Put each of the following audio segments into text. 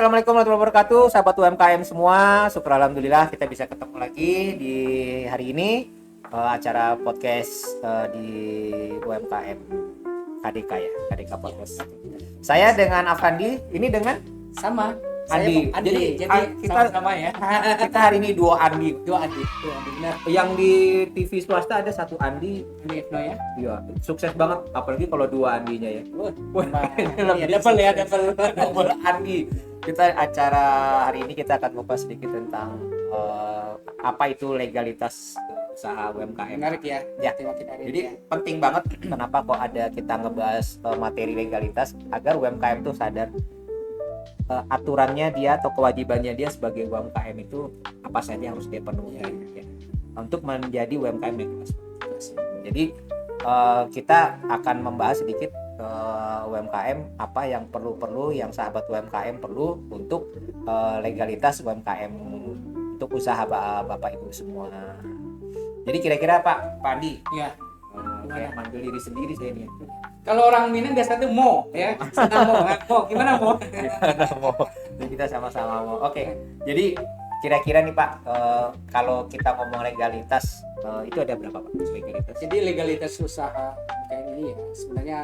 Assalamualaikum warahmatullahi wabarakatuh, sahabat UMKM semua. Syukur alhamdulillah kita bisa ketemu lagi di hari ini acara podcast di UMKM KDK ya, KDK Podcast. Saya dengan Afandi, ini dengan sama Andi. Jadi kita sama ya. Kita hari ini dua Andi. Dua Andi benar. Yang di TV swasta ada satu Andi. Andi Ibnu ya. Iya, sukses banget apalagi kalau dua Andinya ya. Iya, double Andi. Kita acara hari ini kita akan membahas sedikit tentang apa itu legalitas usaha UMKM. Menarik ya. Ya. Tema kita hari Jadi ini ya. penting banget kenapa kok ada kita ngebahas materi legalitas agar UMKM tuh sadar aturannya dia atau kewajibannya dia sebagai UMKM itu apa saja harus dia penuhi ya, untuk menjadi UMKM yang legalitas. Jadi kita akan membahas sedikit UMKM apa yang perlu yang sahabat UMKM perlu untuk legalitas UMKM untuk usaha Bapak Ibu semua. Jadi kira-kira Pak Andi Iya. kayak manggil diri sendiri saya nih. Kalau orang Minang biasanya tuh mo ya. Senang mo. Gimana mo? Jadi kita sama-sama mau. Oke. Jadi kira-kira nih Pak, kalau kita ngomong legalitas itu ada berapa Pak legalitas? Jadi legalitas usaha kayak ini ya sebenarnya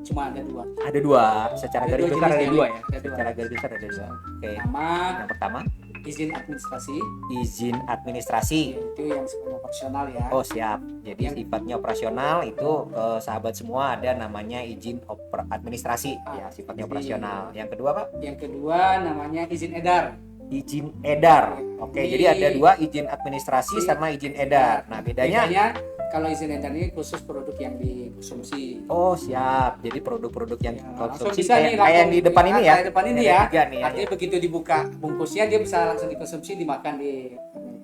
cuma ada dua. Ada dua. Secara Ada garis dua besar ada jenisnya dua nih. ya. Ada dua. Secara garis besar ada dua. Oke. Pertama Yang pertama izin administrasi izin administrasi. itu yang sifatnya opsional ya. Oh siap. Jadi Yang- sifatnya operasional itu sahabat semua ada namanya izin administrasi ya sifatnya Jadi- operasional. Yang kedua Pak Yang kedua namanya izin edar. izin edar. Oke, Ini- jadi ada dua izin administrasi sama izin edar. Nah bedanya kalau izin edar ini khusus produk yang dikonsumsi. oh siap. Jadi produk-produk yang Ya, langsung konsumsi bisa nih, kayak yang di depan ini ya. Kayak depan ini Yang ya. tiga nih, ya. Artinya begitu dibuka bungkusnya dia bisa langsung dikonsumsi dimakan di.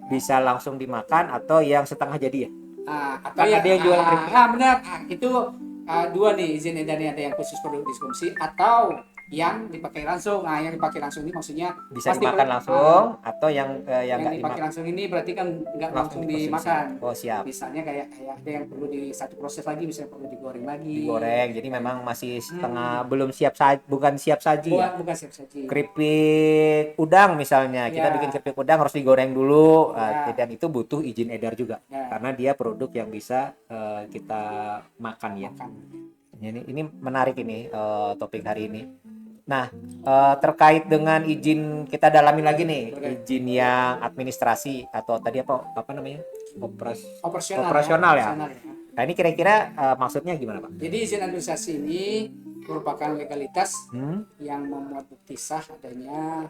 Bisa langsung dimakan atau yang setengah jadi ya. Atau Kan ada yang jual keripik. benar. Itu dua nih izin edarnya, ada yang khusus produk dikonsumsi atau yang dipakai langsung. Yang dipakai langsung ini maksudnya Bisa pasti dimakan langsung atau yang yang nggak dipakai dimakan langsung ini berarti kan nggak langsung dikonsumsi. dimakan. Oh siap. Misalnya kayak ada yang perlu di satu proses lagi, misalnya perlu digoreng lagi. Digoreng. Jadi memang masih setengah belum siap saji, bukan siap saji ya. Bukan siap saji. Keripik udang misalnya kita Ya. bikin keripik udang harus digoreng dulu Ya. dan itu butuh izin edar juga Ya. karena dia produk yang bisa kita makan ya. Makan. Ini menarik ini topik hari ini. Nah terkait dengan izin kita dalami lagi nih. Boleh. Izin yang administrasi atau tadi apa namanya Operasional ya. Nah ini kira-kira maksudnya gimana Pak? Jadi izin administrasi ini merupakan legalitas Hmm? yang memuat bukti sah adanya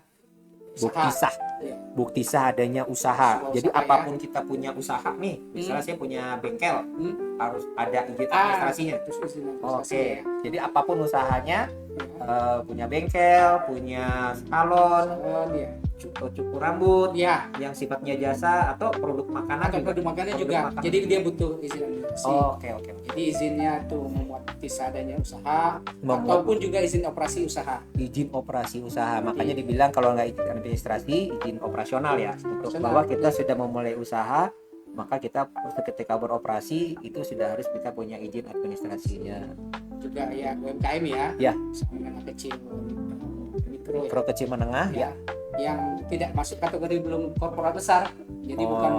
Bukti usaha. sah. Ya. Bukti sah adanya usaha. Sebuah Jadi usaha, apapun kita punya usaha nih, misalnya saya punya bengkel, harus ada izin administrasinya. Terus izin administrasi Oke. ya. Jadi apapun usahanya, Ya. punya bengkel, punya salon, Ya. cukur rambut, Ya. yang sifatnya jasa atau produk makanan Atau juga. produk makannya Produk juga. makanan Jadi juga. dia butuh izin administrasi. Oke. Jadi izinnya tuh memuat bukti sah adanya usaha Memuat ataupun juga izin operasi usaha. izin operasi usaha. Makanya dibilang kalau nggak izin administrasi, izin operasional ya. Untuk Operasional. bahwa kita sudah memulai usaha, maka kita ketika beroperasi itu sudah harus kita punya izin administrasinya. Juga ya UMKM ya. Ya. Menengah kecil, mikro ya. Pro kecil menengah ya. Yang tidak masuk kategori belum korporat besar. Jadi bukan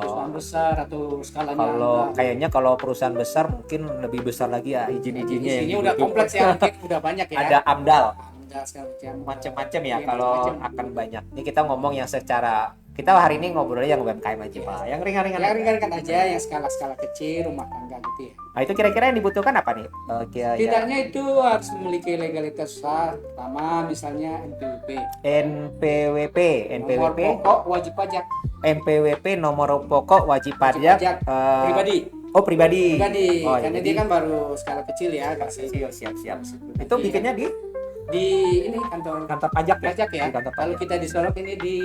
perusahaan besar atau skalanya Kalau enggak. kayaknya kalau perusahaan besar mungkin lebih besar lagi ya izin-izinnya yang Izinnya udah dibutuhkan. kompleks ya, mungkin udah banyak ya. Ada AMDAL Ada segala macam-macam ya Iya, kalau macam-macam. akan banyak. Ini kita ngomong yang secara kita hari ini ngobrolnya yang UMKM aja Pak. Yang ringan-ringan. yang ringan-ringan aja, yang skala-skala kecil, rumah tangga gitu ya. Nah, itu kira-kira yang dibutuhkan apa nih? Ya, Tidaknya itu harus memiliki legalitas usaha. Pertama misalnya NPWP. NPWP, Nomor pokok wajib pajak. NPWP nomor pokok wajib pajak Pribadi. Oh, pribadi. Oh, Karena jadi- dia kan baru skala kecil ya, kasih. Siap. Itu bikinnya di Di ini kantor kantor pajak ya? pajak ya. Di kantor Kalau pajak kita di Solok ini di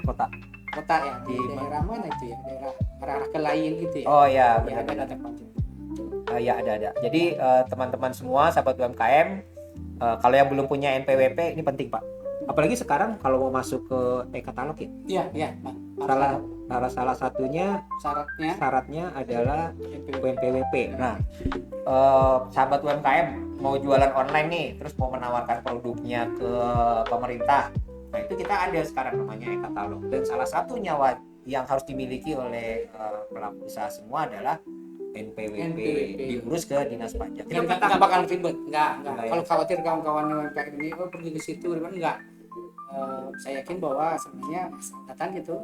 kota. kota ya, di daerah mana itu ya? Daerah arah ke lain gitu ya. Oh ya, Ya, ada benar. kantor pajak. Ya ada. Jadi teman-teman semua sahabat UMKM kalau yang belum punya NPWP ini penting Pak. Apalagi sekarang kalau mau masuk ke e-katalog ya. Iya, iya. Salah satunya syaratnya adalah NPWP. Nah, sahabat UMKM mau jualan online nih, terus mau menawarkan produknya ke pemerintah, Nah itu kita ada sekarang namanya e-katalog, dan salah satunya yang harus dimiliki oleh pelaku usaha semua adalah NPWP, diurus ke dinas pajak. Kita nggak bakal ribet, nggak. Enggak ya? Kalau khawatir kawan-kawan UMKM ini pergi ke situ, enggak. Saya yakin bahwa sebenarnya datang gitu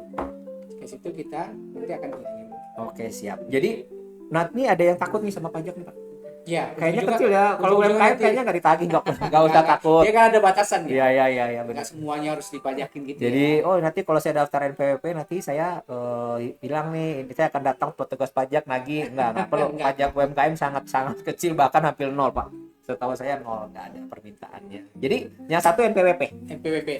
ke situ kita nanti akan bilangin. Oke siap. Jadi ini ada yang takut nih sama pajak nih Pak? Ya, Kayaknya juga, kecil ya. Kalau UMKM nanti, kayaknya nggak ditagih, nggak usah takut. Dia kan ada batasan ya. Iya benar. Nggak semuanya harus dipajakin gitu. Jadi ya. nanti kalau saya daftar NPWP nanti saya bilang nih, saya akan datang petugas pajak nagih. Nggak perlu. Pajak UMKM sangat kecil, bahkan hampir nol Pak. Setahu saya nol, nggak ada permintaannya. Jadi yang satu NPWP.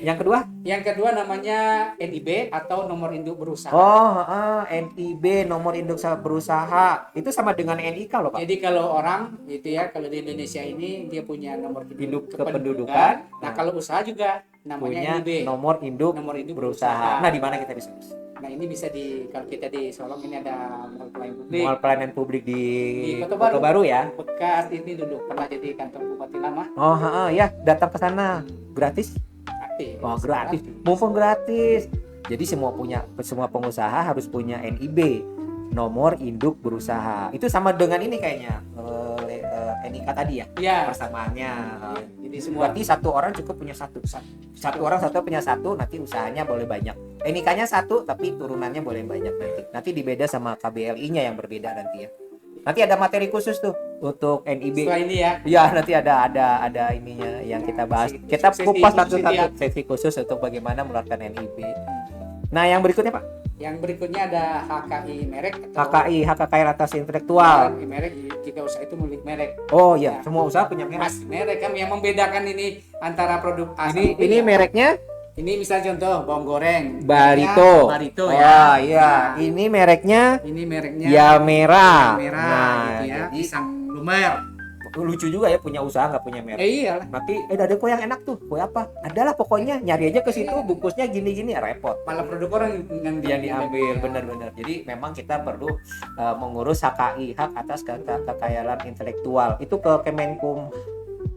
Yang kedua? Yang kedua namanya NIB atau nomor induk berusaha. NIB nomor induk berusaha. Itu sama dengan NIK loh Pak. Jadi kalau orang gitu ya, kalau di Indonesia ini dia punya nomor induk kependudukan. Nah, kalau usaha juga namanya punya NIB. Nomor induk berusaha. Nah, di mana kita bisa? Nah, ini bisa kalau kita di Solong ini ada mall pelayanan publik. Mall pelayanan publik di Kota Baru ya. Bekas ini dulu pernah jadi kantor bupati lama. Ya, datang ke sana gratis. Gratis. Mumpung gratis. Jadi semua pengusaha harus punya NIB, nomor induk berusaha. Itu sama dengan ini kayaknya NIK tadi ya. Iya. Persamaannya. Jadi semua berarti satu orang cukup punya satu orang punya satu, nanti usahanya boleh banyak. NIK-nya satu tapi turunannya boleh banyak nanti dibeda sama KBLI-nya yang berbeda nanti ya. Nanti ada materi khusus tuh untuk NIB. Setelah ini ya. Iya, nanti ada ininya yang kita bahas. Kita kupas satu-satu sesi khusus untuk bagaimana mengeluarkan NIB. Nah, yang berikutnya Pak. Yang berikutnya ada HKI merek atau hak kekayaan atas intelektual. Merek jika usaha itu milik merek. Oh iya, semua usaha punya merek. Mas, merek kan yang membedakan ini antara produk asal. Ini mereknya? Ini misalnya contoh bawang goreng. Barito ya. Iya. Nah, ini mereknya? Ini mereknya Yamera. Nah, gitu ya. Pisang lumer. Lucu juga ya punya usaha nggak punya merek. Iyalah. Tapi ada kue yang enak tuh. Kue apa? Adalah pokoknya nyari aja ke situ, bungkusnya gini-gini ya repot. Malah produk orang yang diambil. Benar-benar. Jadi memang kita perlu mengurus HKI, hak atas kekayaan intelektual. Itu ke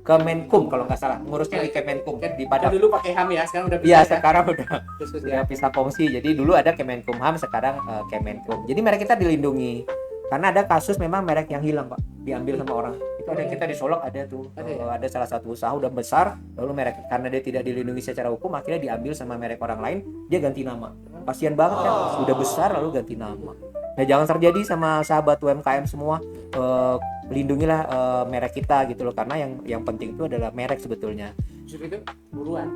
Kemenkum kalau nggak salah, ngurusnya di Kemenkum di Padang. Dulu pakai HAM ya, sekarang udah bisa. Iya, sekarang udah bisa fungsi. Jadi dulu ada Kemenkumham, sekarang Kemenkum. Jadi merek kita dilindungi. Karena ada kasus memang merek yang hilang Pak, diambil sama orang. Itu ada kita di Solok ada tuh. Ada salah satu usaha udah besar, lalu merek karena dia tidak dilindungi secara hukum akhirnya diambil sama merek orang lain, dia ganti nama. Kasian banget kan, sudah besar lalu ganti nama. Nah, jangan terjadi sama sahabat UMKM semua. Lindungilah merek kita gitu loh, karena yang penting itu adalah merek sebetulnya. Justru itu buruan.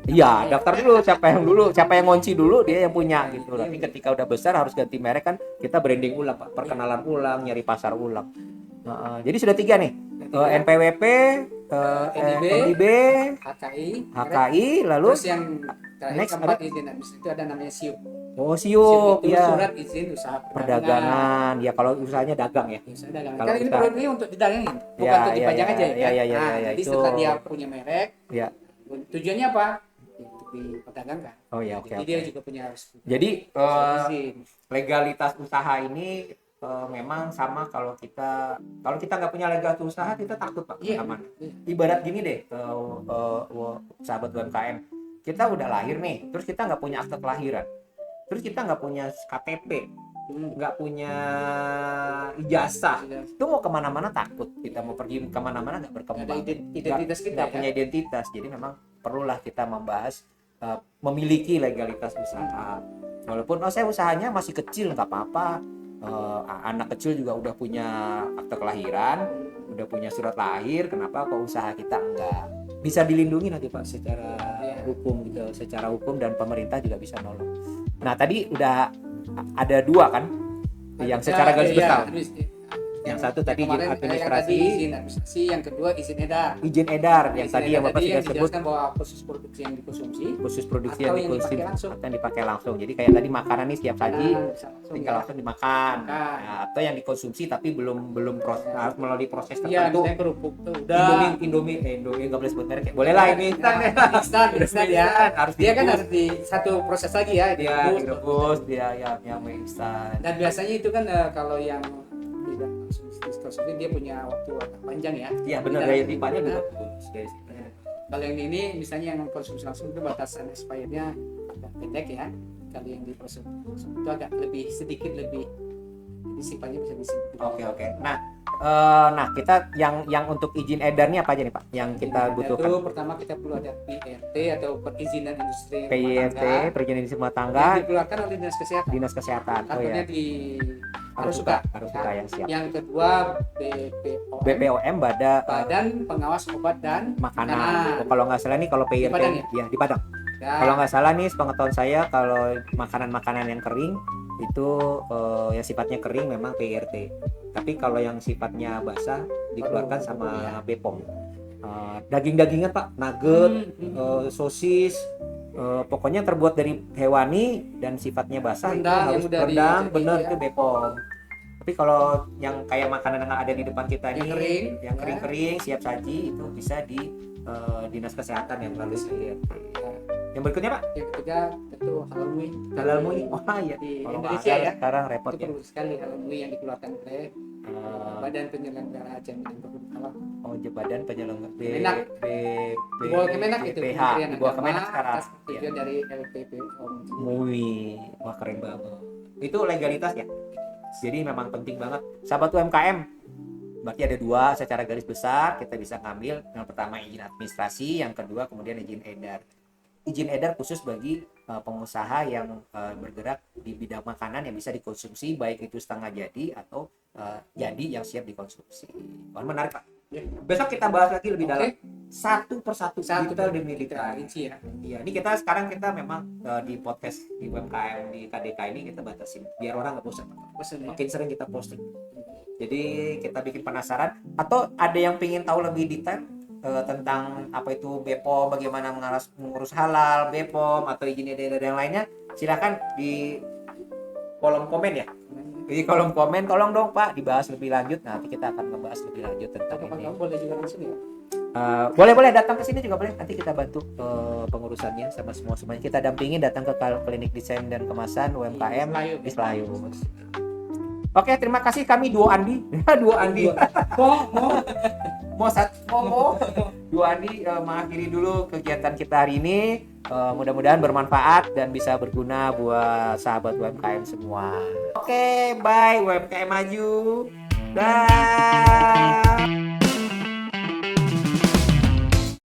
Iya, daftar dulu siapa yang ngunci dulu dia yang punya gitu. Tapi ketika udah besar harus ganti merek kan, kita branding ulang Pak, perkenalan ulang, nyari pasar ulang. Jadi sudah 3 nih. NPWP, NIB, HKI, lalu terus yang terakhir keempat izin itu ada namanya SIUP. SIUP ya. Surat izin usaha perdagangan. Ya kalau usahanya dagang ya. Kalau ini produk ini untuk didagangin, bukan untuk dipajang aja ya. Jadi setelah dia punya merek, tujuannya apa? Untuk diperdagangkan. Jadi dia juga punya harus. Jadi legalitas usaha ini memang sama kalau kita nggak punya legalitas usaha kita takut Pak. Aman. Ibarat gini deh, sahabat UMKM, kita udah lahir nih, terus kita nggak punya akte kelahiran, terus kita nggak punya KTP, nggak punya ijazah, itu mau kemana-mana takut. Kita mau pergi kemana-mana nggak berkembang, nggak punya identitas. Jadi memang perlulah kita membahas memiliki legalitas usaha. Walaupun saya usahanya masih kecil nggak apa-apa. Anak kecil juga udah punya akte kelahiran, udah punya surat lahir, kenapa kok usaha kita enggak? Bisa dilindungi nanti Pak secara hukum gitu, secara hukum, dan pemerintah juga bisa nolong. Nah, tadi udah ada 2 kan yang secara garis besar. Yang satu tadi izin administrasi, yang kedua izin edar. Izin edar yang tadi yang Bapak sudah sebut, bahwa khusus produksi yang dikonsumsi, atau yang dipakai langsung. Jadi kayak tadi makanan nih siap saji, tinggal langsung dimakan. Nah, atau yang dikonsumsi tapi belum harus melalui proses tertentu. Iya, kerupuk tuh udah. Indomie nggak boleh sebut merek. Boleh lah ini instan ya. Dia kan harus di satu proses lagi ya, direbus dia yang instan. Dan biasanya itu kan kalau yang dia punya waktu panjang ya. Iya benar, daya tipanya juga bagus dari situ. Kalau yang ini misalnya yang konsumsi langsung itu batasan expirednya agak pendek ya. Kalau yang di konsumsi itu agak lebih sedikit lebih, jadi sifatnya bisa disimpan. Oke. Nah kita yang untuk izin edarnya apa aja nih Pak? Yang kita butuhkan. Itu pertama kita perlu ada PRT atau perizinan industri PIRT, perizinan industri rumah tangga. Yang dikeluarkan oleh Dinas Kesehatan. Kantornya di Arusuka yang siap. Yang kedua BPOM, Badan Pengawas Obat dan Makanan. Kalau nggak salah nih kalau PIRT di Padang, ya di Padang. Kalau nggak salah nih sepengetahuan saya kalau makanan-makanan yang kering itu yang sifatnya kering memang PIRT. Tapi kalau yang sifatnya basah dikeluarkan sama BPOM. Daging-dagingan Pak, nugget, sosis, pokoknya terbuat dari hewani dan sifatnya basah itu harus rendang, bener itu BPOM. Tapi kalau yang kayak makanan yang ada di depan kita ini, yang kering-kering, siap saji itu bisa di Dinas Kesehatan yang melalui PIRT. Yang berikutnya Pak? Yang ketiga itu halal MUI. Oh iya. Di Indonesia ya. Sekarang repot itu ya. perlu sekali halal MUI yang dikeluarkan oleh Badan Penyelenggara Jaminan Produk Halal. Oh, Badan Penyelenggara di bawah Kemenak itu. Di bawah Kemenak sekarang. Tujuan dari LPPOM. MUI. Wah keren banget. Itu legalitas ya. Jadi memang penting banget. Sahabat UMKM, berarti ada dua secara garis besar kita bisa ngambil. Yang pertama izin administrasi, yang kedua kemudian izin edar. Izin edar khusus bagi pengusaha yang bergerak di bidang makanan yang bisa dikonsumsi, baik itu setengah jadi atau jadi yang siap dikonsumsi. Wah, menarik Pak. Ya. Besok kita bahas lagi lebih dalam satu persatu detail demi detail. Ya. Iya, ini kita memang di podcast di UMKM di KDK ini kita batasin biar orang nggak bosan. Makin sering kita posting. Jadi kita bikin penasaran atau ada yang pengen tahu lebih detail tentang apa itu BPOM, bagaimana mengurus halal, BPOM atau izin edar dan yang lainnya, silakan di kolom komen ya. Di kolom komen tolong dong Pak dibahas lebih lanjut. Nanti kita akan membahas lebih lanjut tentang ini. Boleh juga langsung ya. Boleh datang ke sini juga boleh. Nanti kita bantu pengurusannya sama semuanya. Kita dampingi datang ke klinik desain dan kemasan UMKM di Selayu. Oke, terima kasih kami Duo Andi. Duo Andi. Duo Andi mengakhiri dulu kegiatan kita hari ini. Mudah-mudahan bermanfaat dan bisa berguna buat sahabat UMKM semua. Oke, bye UMKM maju. Dah.